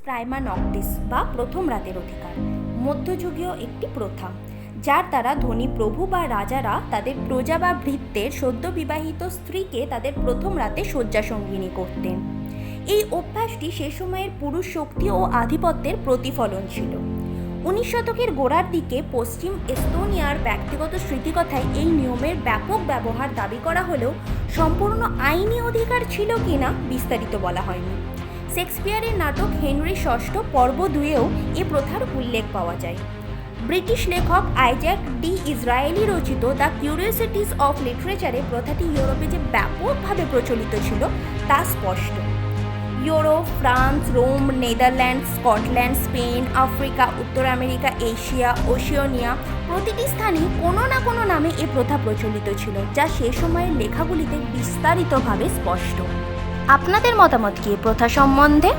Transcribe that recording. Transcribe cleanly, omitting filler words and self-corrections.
Prima নক্টিস বা প্রথম রাতের অধিকার মধ্যযুগীয় একটি প্রথা, যার দ্বারা ধনী প্রভু বা রাজারা তাদের প্রজা বা ভৃত্যের সদ্য বিবাহিত স্ত্রীকে তাদের প্রথম রাতে শয্যাসঙ্গিনী করতেন। এই অভ্যাসটি সে সময়ের পুরুষ শক্তি ও আধিপত্যের প্রতিফলন ছিল। 19 শতকের গোড়ার দিকে পশ্চিম এস্তোনিয়ার ব্যক্তিগত স্মৃতিকথায় এই নিয়মের ব্যাপক ব্যবহার দাবি করা হলেও সম্পূর্ণ আইনি অধিকার ছিল কিনা বিস্তারিত বলা হয়নি। শেক্সপিয়ারের নাটক হেনরি ষষ্ঠ পর্ব 2-এও এ প্রথার উল্লেখ পাওয়া যায়। ব্রিটিশ লেখক আইজ্যাক ডি ইসরায়েলি রচিত দ্য কিউরিওসিটিস অফ লিটারেচারে প্রথাটি ইউরোপে যে ব্যাপকভাবে প্রচলিত ছিল তা স্পষ্ট। Europe, France, Rome, Netherland, Scotland, Spain, Africa, উত্তর আমেরিকা, এশিয়া, ওশিয়ানিয়া প্রতিটি স্থানেই কোনো না কোনো নামে এ প্রথা প্রচলিত ছিল, যা সে সময়ের লেখাগুলিতে বিস্তারিতভাবে স্পষ্ট। আপনাদের মতামত কি এ প্রথা সম্বন্ধে?